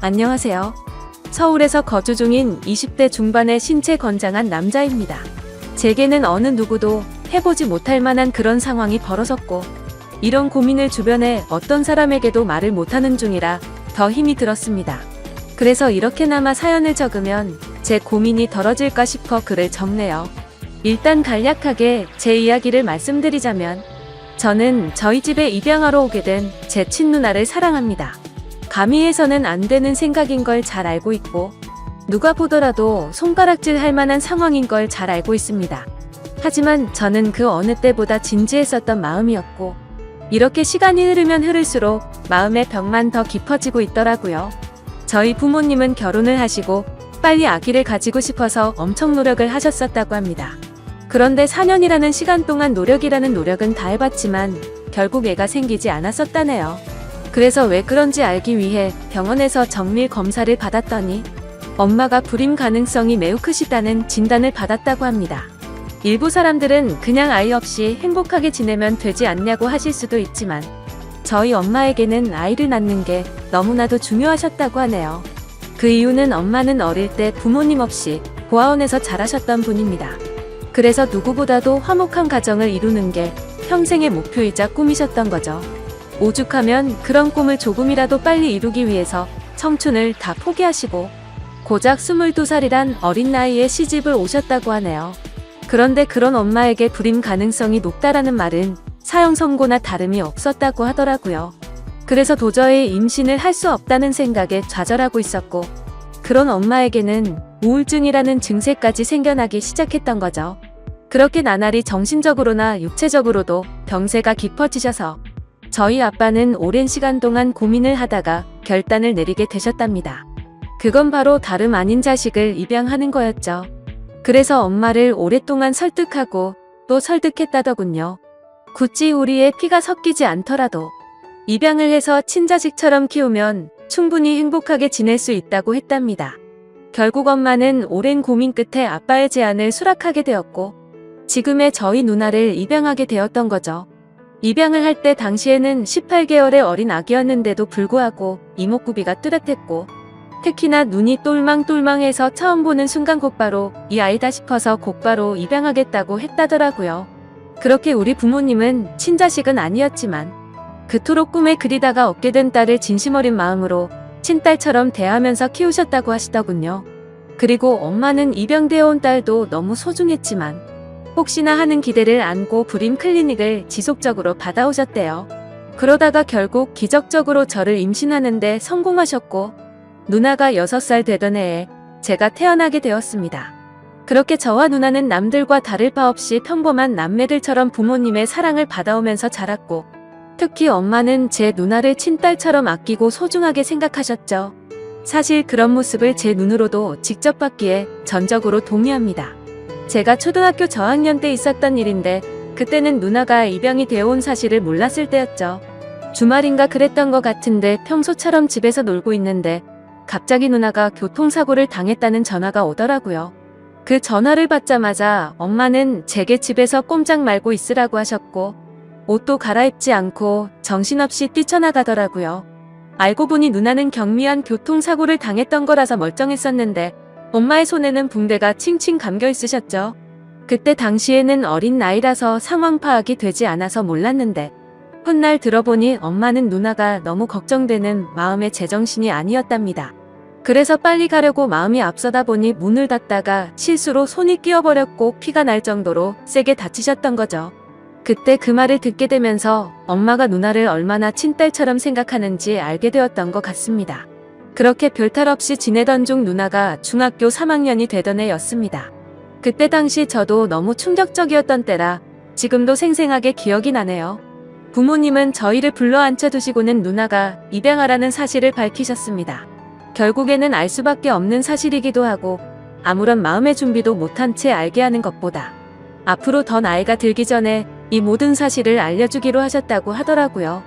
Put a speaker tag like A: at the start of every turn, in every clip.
A: 안녕하세요. 서울에서 거주 중인 20대 중반의 신체 건장한 남자입니다. 제게는 어느 누구도 해보지 못할 만한 그런 상황이 벌어졌고, 이런 고민을 주변에 어떤 사람에게도 말을 못하는 중이라 더 힘이 들었습니다. 그래서 이렇게나마 사연을 적으면 제 고민이 덜어질까 싶어 글을 적네요. 일단 간략하게 제 이야기를 말씀드리자면, 저는 저희 집에 입양하러 오게 된 제 친누나를 사랑합니다. 감히 해서는 안 되는 생각인 걸 잘 알고 있고, 누가 보더라도 손가락질 할 만한 상황인 걸 잘 알고 있습니다. 하지만 저는 그 어느 때보다 진지했었던 마음이었고, 이렇게 시간이 흐르면 흐를수록 마음의 벽만 더 깊어지고 있더라고요. 저희 부모님은 결혼을 하시고 빨리 아기를 가지고 싶어서 엄청 노력을 하셨었다고 합니다. 그런데 4년이라는 시간 동안 노력이라는 노력은 다 해봤지만 결국 애가 생기지 않았었다네요. 그래서 왜 그런지 알기 위해 병원에서 정밀 검사를 받았더니 엄마가 불임 가능성이 매우 크시다는 진단을 받았다고 합니다. 일부 사람들은 그냥 아이 없이 행복하게 지내면 되지 않냐고 하실 수도 있지만, 저희 엄마에게는 아이를 낳는 게 너무나도 중요하셨다고 하네요. 그 이유는 엄마는 어릴 때 부모님 없이 고아원에서 자라셨던 분입니다. 그래서 누구보다도 화목한 가정을 이루는 게 평생의 목표이자 꿈이셨던 거죠. 오죽하면 그런 꿈을 조금이라도 빨리 이루기 위해서 청춘을 다 포기하시고 고작 22살이란 어린 나이에 시집을 오셨다고 하네요. 그런데 그런 엄마에게 불임 가능성이 높다라는 말은 사형 선고나 다름이 없었다고 하더라고요. 그래서 도저히 임신을 할 수 없다는 생각에 좌절하고 있었고, 그런 엄마에게는 우울증이라는 증세까지 생겨나기 시작했던 거죠. 그렇게 나날이 정신적으로나 육체적으로도 병세가 깊어지셔서 저희 아빠는 오랜 시간 동안 고민을 하다가 결단을 내리게 되셨답니다. 그건 바로 다름 아닌 자식을 입양하는 거였죠. 그래서 엄마를 오랫동안 설득하고 또 설득했다더군요. 굳이 우리의 피가 섞이지 않더라도 입양을 해서 친자식처럼 키우면 충분히 행복하게 지낼 수 있다고 했답니다. 결국 엄마는 오랜 고민 끝에 아빠의 제안을 수락하게 되었고, 지금의 저희 누나를 입양하게 되었던 거죠. 입양을 할 때 당시에는 18개월의 어린 아기였는데도 불구하고 이목구비가 뚜렷했고, 특히나 눈이 똘망똘망해서 처음 보는 순간 곧바로 이 아이다 싶어서 곧바로 입양하겠다고 했다더라고요. 그렇게 우리 부모님은 친자식은 아니었지만 그토록 꿈에 그리다가 얻게 된 딸을 진심 어린 마음으로 친딸처럼 대하면서 키우셨다고 하시더군요. 그리고 엄마는 입양되어 온 딸도 너무 소중했지만 혹시나 하는 기대를 안고 불임 클리닉을 지속적으로 받아오셨대요. 그러다가 결국 기적적으로 저를 임신하는데 성공하셨고, 누나가 6살 되던 해에 제가 태어나게 되었습니다. 그렇게 저와 누나는 남들과 다를 바 없이 평범한 남매들처럼 부모님의 사랑을 받아오면서 자랐고, 특히 엄마는 제 누나를 친딸처럼 아끼고 소중하게 생각하셨죠. 사실 그런 모습을 제 눈으로도 직접 봤기에 전적으로 동의합니다. 제가 초등학교 저학년 때 있었던 일인데, 그때는 누나가 입양이 되어 온 사실을 몰랐을 때였죠. 주말인가 그랬던 것 같은데 평소처럼 집에서 놀고 있는데 갑자기 누나가 교통사고를 당했다는 전화가 오더라고요. 그 전화를 받자마자 엄마는 제게 집에서 꼼짝 말고 있으라고 하셨고, 옷도 갈아입지 않고 정신없이 뛰쳐나가더라고요. 알고 보니 누나는 경미한 교통사고를 당했던 거라서 멀쩡했었는데 엄마의 손에는 붕대가 칭칭 감겨 있으셨죠. 그때 당시에는 어린 나이라서 상황 파악이 되지 않아서 몰랐는데, 훗날 들어보니 엄마는 누나가 너무 걱정되는 마음의 제정신이 아니었답니다. 그래서 빨리 가려고 마음이 앞서다 보니 문을 닫다가 실수로 손이 끼어버렸고 피가 날 정도로 세게 다치셨던 거죠. 그때 그 말을 듣게 되면서 엄마가 누나를 얼마나 친딸처럼 생각하는지 알게 되었던 것 같습니다. 그렇게 별탈 없이 지내던 중 누나가 중학교 3학년이 되던 해였습니다. 그때 당시 저도 너무 충격적이었던 때라 지금도 생생하게 기억이 나네요. 부모님은 저희를 불러 앉혀두시고는 누나가 입양하라는 사실을 밝히셨습니다. 결국에는 알 수밖에 없는 사실이기도 하고, 아무런 마음의 준비도 못한 채 알게 하는 것보다 앞으로 더 나이가 들기 전에 이 모든 사실을 알려주기로 하셨다고 하더라고요.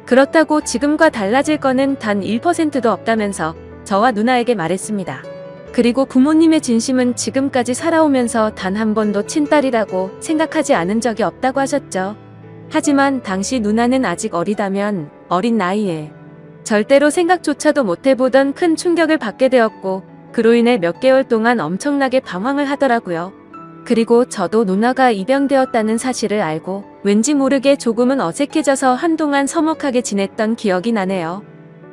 A: 그렇다고 지금과 달라질 거는 단 1%도 없다면서 저와 누나에게 말했습니다. 그리고 부모님의 진심은 지금까지 살아오면서 단 한 번도 친딸이라고 생각하지 않은 적이 없다고 하셨죠. 하지만 당시 누나는 아직 어리다면 어린 나이에 절대로 생각조차도 못해보던 큰 충격을 받게 되었고 그로 인해 몇 개월 동안 엄청나게 방황을 하더라고요. 그리고 저도 누나가 입양되었다는 사실을 알고 왠지 모르게 조금은 어색해져서 한동안 서먹하게 지냈던 기억이 나네요.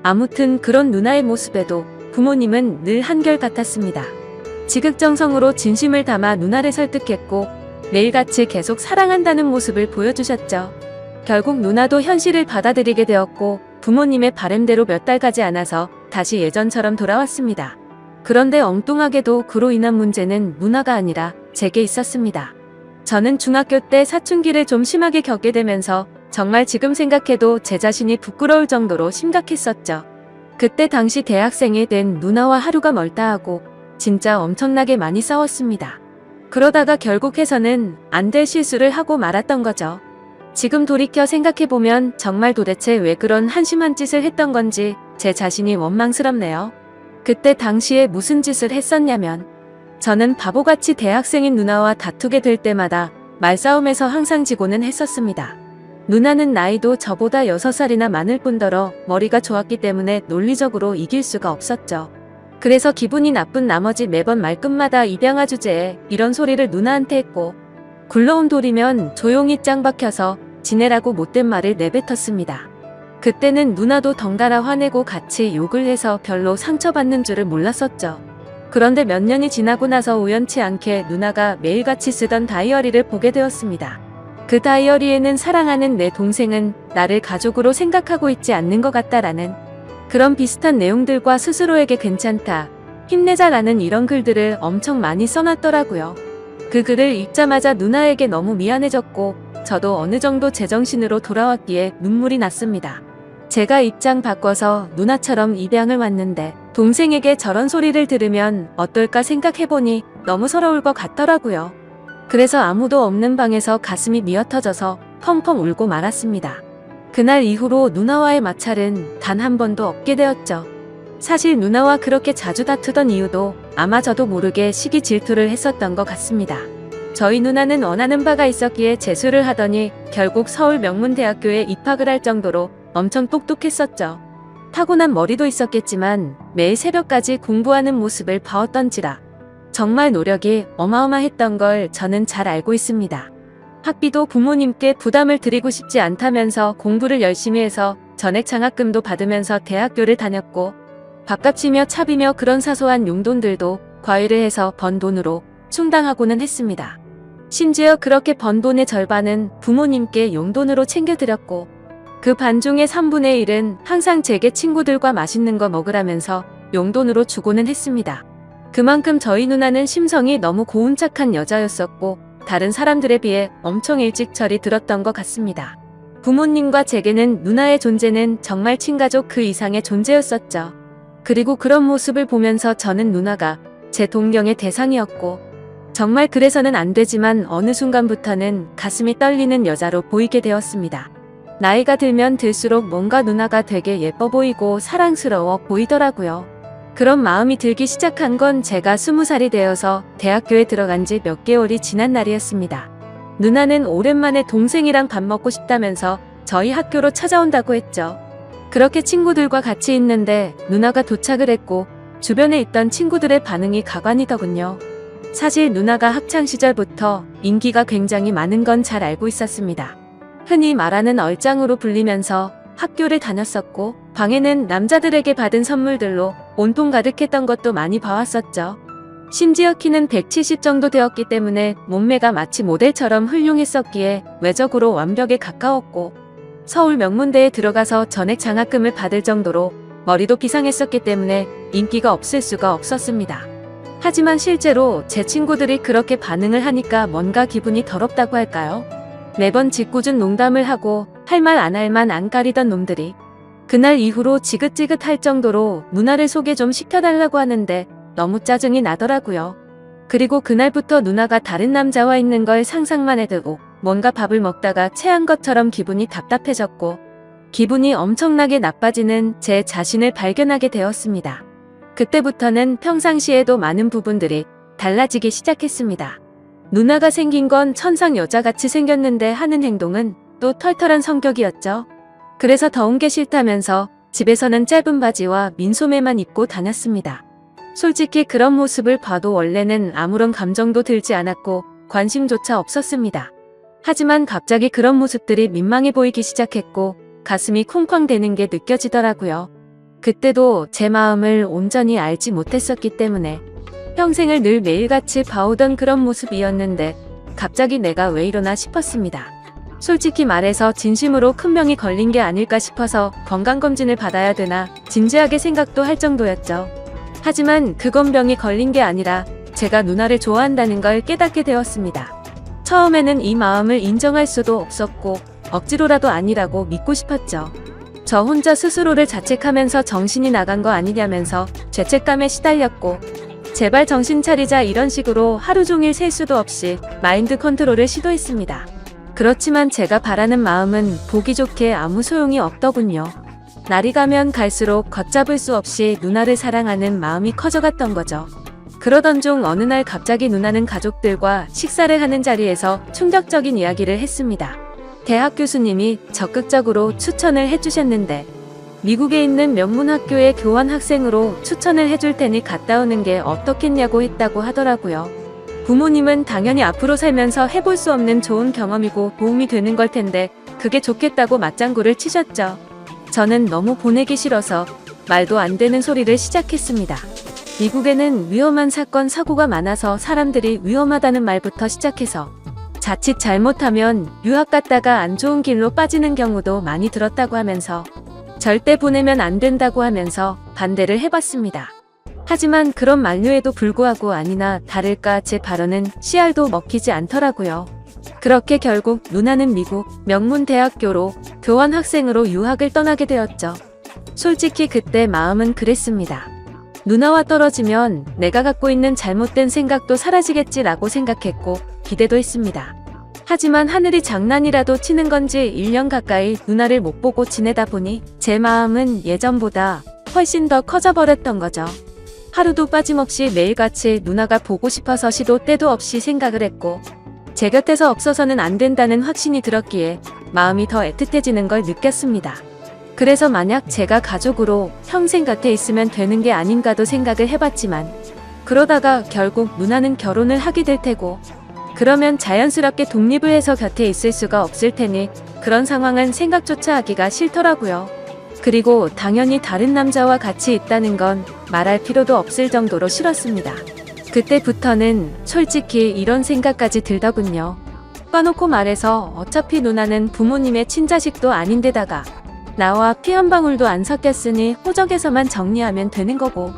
A: 아무튼 그런 누나의 모습에도 부모님은 늘 한결같았습니다. 지극정성으로 진심을 담아 누나를 설득했고 매일같이 계속 사랑한다는 모습을 보여주셨죠. 결국 누나도 현실을 받아들이게 되었고 부모님의 바램대로 몇 달 가지 않아서 다시 예전처럼 돌아왔습니다. 그런데 엉뚱하게도 그로 인한 문제는 누나가 아니라 제게 있었습니다. 저는 중학교 때 사춘기를 좀 심하게 겪게 되면서 정말 지금 생각해도 제 자신이 부끄러울 정도로 심각했었죠. 그때 당시 대학생이 된 누나와 하루가 멀다 하고 진짜 엄청나게 많이 싸웠습니다. 그러다가 결국 해서는 안 될 실수를 하고 말았던 거죠. 지금 돌이켜 생각해보면 정말 도대체 왜 그런 한심한 짓을 했던 건지 제 자신이 원망스럽네요. 그때 당시에 무슨 짓을 했었냐면 저는 바보같이 대학생인 누나와 다투게 될 때마다 말싸움에서 항상 지고는 했었습니다. 누나는 나이도 저보다 6살이나 많을 뿐더러 머리가 좋았기 때문에 논리적으로 이길 수가 없었죠. 그래서 기분이 나쁜 나머지 매번 말끝마다 입양아 주제에 이런 소리를 누나한테 했고 굴러온 돌이면 조용히 짱 박혀서 지내라고 못된 말을 내뱉었습니다. 그때는 누나도 덩달아 화내고 같이 욕을 해서 별로 상처받는 줄을 몰랐었죠. 그런데 몇 년이 지나고 나서 우연치 않게 누나가 매일같이 쓰던 다이어리를 보게 되었습니다. 그 다이어리에는 사랑하는 내 동생은 나를 가족으로 생각하고 있지 않는 것 같다라는 그런 비슷한 내용들과 스스로에게 괜찮다, 힘내자라는 이런 글들을 엄청 많이 써놨더라고요. 그 글을 읽자마자 누나에게 너무 미안해졌고 저도 어느 정도 제정신으로 돌아왔기에 눈물이 났습니다. 제가 입장 바꿔서 누나처럼 입양을 왔는데 동생에게 저런 소리를 들으면 어떨까 생각해보니 너무 서러울 것 같더라고요. 그래서 아무도 없는 방에서 가슴이 미어터져서 펑펑 울고 말았습니다. 그날 이후로 누나와의 마찰은 단 한 번도 없게 되었죠. 사실 누나와 그렇게 자주 다투던 이유도 아마 저도 모르게 시기 질투를 했었던 것 같습니다. 저희 누나는 원하는 바가 있었기에 재수를 하더니 결국 서울 명문대학교에 입학을 할 정도로 엄청 똑똑했었죠. 타고난 머리도 있었겠지만 매일 새벽까지 공부하는 모습을 봐왔던지라 정말 노력이 어마어마했던 걸 저는 잘 알고 있습니다. 학비도 부모님께 부담을 드리고 싶지 않다면서 공부를 열심히 해서 전액 장학금도 받으면서 대학교를 다녔고 밥값이며 차비며 그런 사소한 용돈들도 과외를 해서 번 돈으로 충당하고는 했습니다. 심지어 그렇게 번 돈의 절반은 부모님께 용돈으로 챙겨드렸고 그 반중의 3분의 1은 항상 제게 친구들과 맛있는 거 먹으라면서 용돈으로 주고는 했습니다. 그만큼 저희 누나는 심성이 너무 고운착한 여자였었고 다른 사람들에 비해 엄청 일찍 철이 들었던 것 같습니다. 부모님과 제게는 누나의 존재는 정말 친가족 그 이상의 존재였었죠. 그리고 그런 모습을 보면서 저는 누나가 제 동경의 대상이었고 정말 그래서는 안 되지만 어느 순간부터는 가슴이 떨리는 여자로 보이게 되었습니다. 나이가 들면 들수록 뭔가 누나가 되게 예뻐 보이고 사랑스러워 보이더라고요. 그런 마음이 들기 시작한 건 제가 20살이 되어서 대학교에 들어간 지 몇 개월이 지난 날이었습니다. 누나는 오랜만에 동생이랑 밥 먹고 싶다면서 저희 학교로 찾아온다고 했죠. 그렇게 친구들과 같이 있는데 누나가 도착을 했고 주변에 있던 친구들의 반응이 가관이더군요. 사실 누나가 학창시절부터 인기가 굉장히 많은 건 잘 알고 있었습니다. 흔히 말하는 얼짱으로 불리면서 학교를 다녔었고 방에는 남자들에게 받은 선물들로 온통 가득했던 것도 많이 봐왔었죠. 심지어 키는 170 정도 되었기 때문에 몸매가 마치 모델처럼 훌륭했었기에 외적으로 완벽에 가까웠고 서울 명문대에 들어가서 전액 장학금을 받을 정도로 머리도 비상했었기 때문에 인기가 없을 수가 없었습니다. 하지만 실제로 제 친구들이 그렇게 반응을 하니까 뭔가 기분이 더럽다고 할까요? 매번 짓궂은 농담을 하고 할 말 안 할 만 안 가리던 놈들이 그날 이후로 지긋지긋할 정도로 누나를 소개 좀 시켜달라고 하는데 너무 짜증이 나더라고요. 그리고 그날부터 누나가 다른 남자와 있는 걸 상상만 해도 뭔가 밥을 먹다가 체한 것처럼 기분이 답답해졌고 기분이 엄청나게 나빠지는 제 자신을 발견하게 되었습니다. 그때부터는 평상시에도 많은 부분들이 달라지기 시작했습니다. 누나가 생긴 건 천상 여자같이 생겼는데 하는 행동은 또 털털한 성격이었죠. 그래서 더운 게 싫다면서 집에서는 짧은 바지와 민소매만 입고 다녔습니다. 솔직히 그런 모습을 봐도 원래는 아무런 감정도 들지 않았고 관심조차 없었습니다. 하지만 갑자기 그런 모습들이 민망해 보이기 시작했고 가슴이 쿵쾅대는 게 느껴지더라고요. 그때도 제 마음을 온전히 알지 못했었기 때문에 평생을 늘 매일같이 봐오던 그런 모습이었는데 갑자기 내가 왜 이러나 싶었습니다. 솔직히 말해서 진심으로 큰 병이 걸린 게 아닐까 싶어서 건강검진을 받아야 되나 진지하게 생각도 할 정도였죠. 하지만 그건 병이 걸린 게 아니라 제가 누나를 좋아한다는 걸 깨닫게 되었습니다. 처음에는 이 마음을 인정할 수도 없었고 억지로라도 아니라고 믿고 싶었죠. 저 혼자 스스로를 자책하면서 정신이 나간 거 아니냐면서 죄책감에 시달렸고 제발 정신 차리자 이런 식으로 하루 종일 셀 수도 없이 마인드 컨트롤을 시도했습니다. 그렇지만 제가 바라는 마음은 보기 좋게 아무 소용이 없더군요. 날이 가면 갈수록 걷잡을 수 없이 누나를 사랑하는 마음이 커져갔던 거죠. 그러던 중 어느 날 갑자기 누나는 가족들과 식사를 하는 자리에서 충격적인 이야기를 했습니다. 대학 교수님이 적극적으로 추천을 해주셨는데 미국에 있는 명문학교의 교환 학생으로 추천을 해줄 테니 갔다 오는 게 어떻겠냐고 했다고 하더라고요. 부모님은 당연히 앞으로 살면서 해볼 수 없는 좋은 경험이고 도움이 되는 걸 텐데 그게 좋겠다고 맞장구를 치셨죠. 저는 너무 보내기 싫어서 말도 안 되는 소리를 시작했습니다. 미국에는 위험한 사건 사고가 많아서 사람들이 위험하다는 말부터 시작해서 자칫 잘못하면 유학 갔다가 안 좋은 길로 빠지는 경우도 많이 들었다고 하면서 절대 보내면 안 된다고 하면서 반대를 해봤습니다. 하지만 그런 만류에도 불구하고 아니나 다를까 제 발언은 씨알도 먹히지 않더라고요. 그렇게 결국 누나는 미국 명문대학교로 교환 학생으로 유학을 떠나게 되었죠. 솔직히 그때 마음은 그랬습니다. 누나와 떨어지면 내가 갖고 있는 잘못된 생각도 사라지겠지라고 생각했고 기대도 했습니다. 하지만 하늘이 장난이라도 치는 건지 1년 가까이 누나를 못 보고 지내다 보니 제 마음은 예전보다 훨씬 더 커져버렸던 거죠. 하루도 빠짐없이 매일같이 누나가 보고 싶어서 시도 때도 없이 생각을 했고 제 곁에서 없어서는 안 된다는 확신이 들었기에 마음이 더 애틋해지는 걸 느꼈습니다. 그래서 만약 제가 가족으로 평생 곁에 있으면 되는 게 아닌가도 생각을 해봤지만 그러다가 결국 누나는 결혼을 하게 될 테고 그러면 자연스럽게 독립을 해서 곁에 있을 수가 없을 테니 그런 상황은 생각조차 하기가 싫더라고요. 그리고 당연히 다른 남자와 같이 있다는 건 말할 필요도 없을 정도로 싫었습니다. 그때부터는 솔직히 이런 생각까지 들더군요. 까놓고 말해서 어차피 누나는 부모님의 친자식도 아닌데다가 나와 피 한 방울도 안 섞였으니 호적에서만 정리하면 되는 거고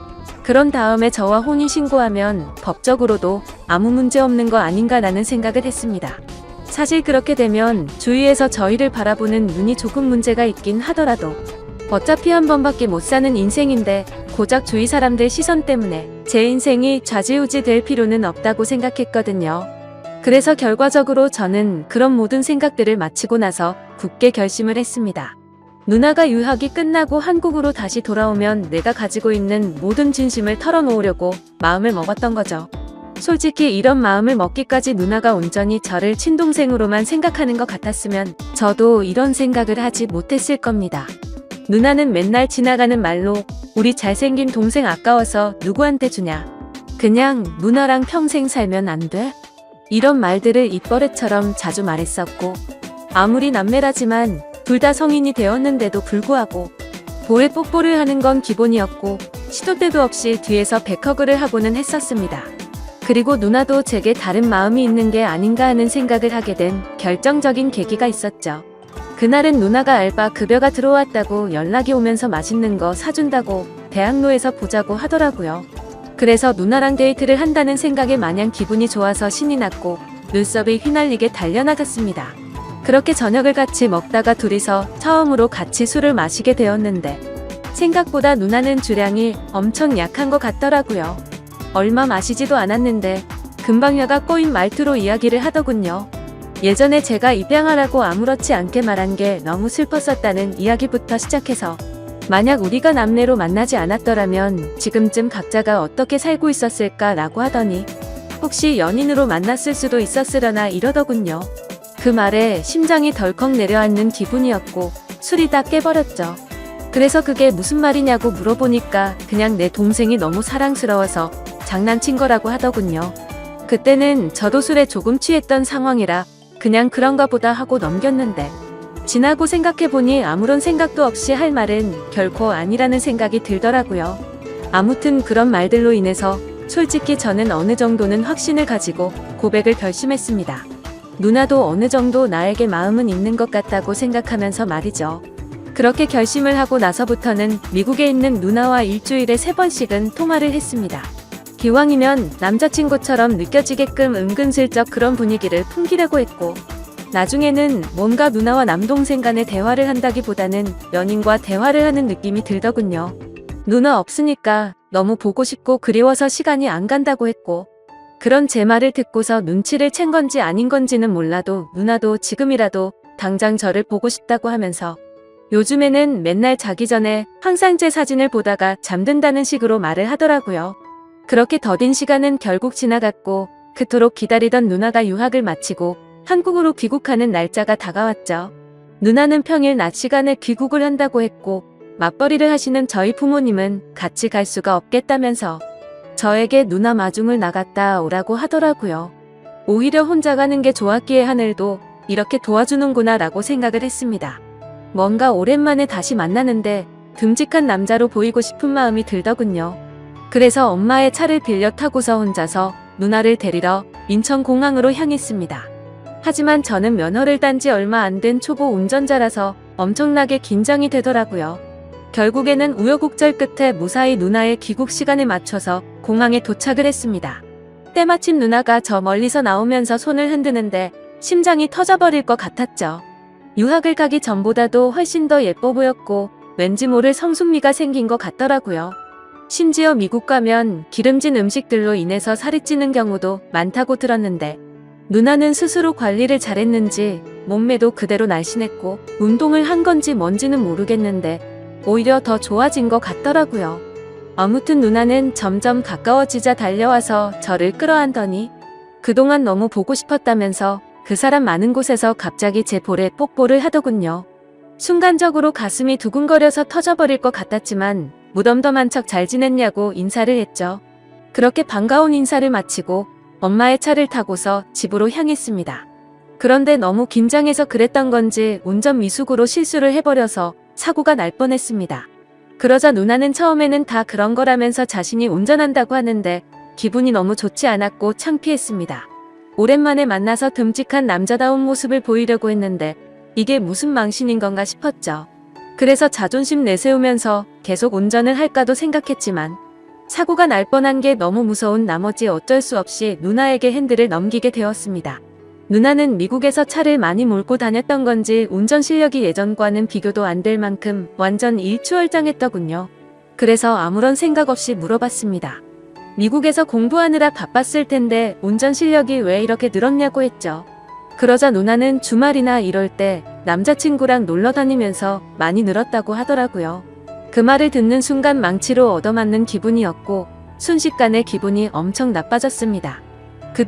A: 그런 다음에 저와 혼인신고하면 법적으로도 아무 문제 없는 거 아닌가라는 생각을 했습니다. 사실 그렇게 되면 주위에서 저희를 바라보는 눈이 조금 문제가 있긴 하더라도 어차피 한 번밖에 못 사는 인생인데 고작 주위 사람들 시선 때문에 제 인생이 좌지우지 될 필요는 없다고 생각했거든요. 그래서 결과적으로 저는 그런 모든 생각들을 마치고 나서 굳게 결심을 했습니다. 누나가 유학이 끝나고 한국으로 다시 돌아오면 내가 가지고 있는 모든 진심을 털어놓으려고 마음을 먹었던 거죠. 솔직히 이런 마음을 먹기까지 누나가 온전히 저를 친동생으로만 생각하는 것 같았으면 저도 이런 생각을 하지 못했을 겁니다. 누나는 맨날 지나가는 말로 우리 잘생긴 동생 아까워서 누구한테 주냐? 그냥 누나랑 평생 살면 안 돼? 이런 말들을 입버릇처럼 자주 말했었고 아무리 남매라지만 둘 다 성인이 되었는데도 불구하고 볼에 뽀뽀를 하는 건 기본이었고 시도 때도 없이 뒤에서 백허그를 하고는 했었습니다. 그리고 누나도 제게 다른 마음이 있는 게 아닌가 하는 생각을 하게 된 결정적인 계기가 있었죠. 그날은 누나가 알바 급여가 들어왔다고 연락이 오면서 맛있는 거 사준다고 대학로에서 보자고 하더라고요. 그래서 누나랑 데이트를 한다는 생각에 마냥 기분이 좋아서 신이 났고 눈썹이 휘날리게 달려나갔습니다. 그렇게 저녁을 같이 먹다가 둘이서 처음으로 같이 술을 마시게 되었는데 생각보다 누나는 주량이 엄청 약한 것 같더라고요. 얼마 마시지도 않았는데 금방 혀가 꼬인 말투로 이야기를 하더군요. 예전에 제가 입양하라고 아무렇지 않게 말한 게 너무 슬펐었다는 이야기부터 시작해서 만약 우리가 남매로 만나지 않았더라면 지금쯤 각자가 어떻게 살고 있었을까라고 하더니 혹시 연인으로 만났을 수도 있었으려나 이러더군요. 그 말에 심장이 덜컥 내려앉는 기분이었고 술이 다 깨버렸죠. 그래서 그게 무슨 말이냐고 물어보니까 그냥 내 동생이 너무 사랑스러워서 장난친 거라고 하더군요. 그때는 저도 술에 조금 취했던 상황이라 그냥 그런가 보다 하고 넘겼는데 지나고 생각해보니 아무런 생각도 없이 할 말은 결코 아니라는 생각이 들더라고요. 아무튼 그런 말들로 인해서 솔직히 저는 어느 정도는 확신을 가지고 고백을 결심했습니다. 누나도 어느 정도 나에게 마음은 있는 것 같다고 생각하면서 말이죠. 그렇게 결심을 하고 나서부터는 미국에 있는 누나와 일주일에 3번씩은 통화를 했습니다. 기왕이면 남자친구처럼 느껴지게끔 은근슬쩍 그런 분위기를 풍기려고 했고 나중에는 뭔가 누나와 남동생 간의 대화를 한다기보다는 연인과 대화를 하는 느낌이 들더군요. 누나 없으니까 너무 보고 싶고 그리워서 시간이 안 간다고 했고 그런 제 말을 듣고서 눈치를 챈 건지 아닌 건지는 몰라도 누나도 지금이라도 당장 저를 보고 싶다고 하면서 요즘에는 맨날 자기 전에 항상 제 사진을 보다가 잠든다는 식으로 말을 하더라고요. 그렇게 더딘 시간은 결국 지나갔고 그토록 기다리던 누나가 유학을 마치고 한국으로 귀국하는 날짜가 다가왔죠. 누나는 평일 낮 시간에 귀국을 한다고 했고 맞벌이를 하시는 저희 부모님은 같이 갈 수가 없겠다면서 저에게 누나 마중을 나갔다 오라고 하더라고요. 오히려 혼자 가는 게 좋았기에 하늘도 이렇게 도와주는구나 라고 생각을 했습니다. 뭔가 오랜만에 다시 만나는데 듬직한 남자로 보이고 싶은 마음이 들더군요. 그래서 엄마의 차를 빌려 타고서 혼자서 누나를 데리러 인천공항으로 향했습니다. 하지만 저는 면허를 딴 지 얼마 안 된 초보 운전자라서 엄청나게 긴장이 되더라고요. 결국에는 우여곡절 끝에 무사히 누나의 귀국 시간에 맞춰서 공항에 도착을 했습니다. 때마침 누나가 저 멀리서 나오면서 손을 흔드는데 심장이 터져버릴 것 같았죠. 유학을 가기 전보다도 훨씬 더 예뻐 보였고 왠지 모를 성숙미가 생긴 것 같더라고요. 심지어 미국 가면 기름진 음식들로 인해서 살이 찌는 경우도 많다고 들었는데 누나는 스스로 관리를 잘했는지 몸매도 그대로 날씬했고 운동을 한 건지 뭔지는 모르겠는데 오히려 더 좋아진 것 같더라고요. 아무튼 누나는 점점 가까워지자 달려와서 저를 끌어안더니 그동안 너무 보고 싶었다면서 그 사람 많은 곳에서 갑자기 제 볼에 뽀뽀를 하더군요. 순간적으로 가슴이 두근거려서 터져버릴 것 같았지만 무덤덤한 척 잘 지냈냐고 인사를 했죠. 그렇게 반가운 인사를 마치고 엄마의 차를 타고서 집으로 향했습니다. 그런데 너무 긴장해서 그랬던 건지 운전 미숙으로 실수를 해버려서 사고가 날 뻔했습니다. 그러자 누나는 처음에는 다 그런 거라면서 자신이 운전한다고 하는데 기분이 너무 좋지 않았고 창피했습니다. 오랜만에 만나서 듬직한 남자다운 모습을 보이려고 했는데 이게 무슨 망신인 건가 싶었죠. 그래서 자존심 내세우면서 계속 운전을 할까도 생각했지만 사고가 날 뻔한 게 너무 무서운 나머지 어쩔 수 없이 누나에게 핸들을 넘기게 되었습니다. 누나는 미국에서 차를 많이 몰고 다녔던 건지 운전 실력이 예전과는 비교도 안 될 만큼 완전 일취월장했더군요. 그래서 아무런 생각 없이 물어봤습니다. 미국에서 공부하느라 바빴을 텐데 운전 실력이 왜 이렇게 늘었냐고 했죠. 그러자 누나는 주말이나 이럴 때 남자친구랑 놀러 다니면서 많이 늘었다고 하더라고요. 그 말을 듣는 순간 망치로 얻어맞는 기분이었고 순식간에 기분이 엄청 나빠졌습니다.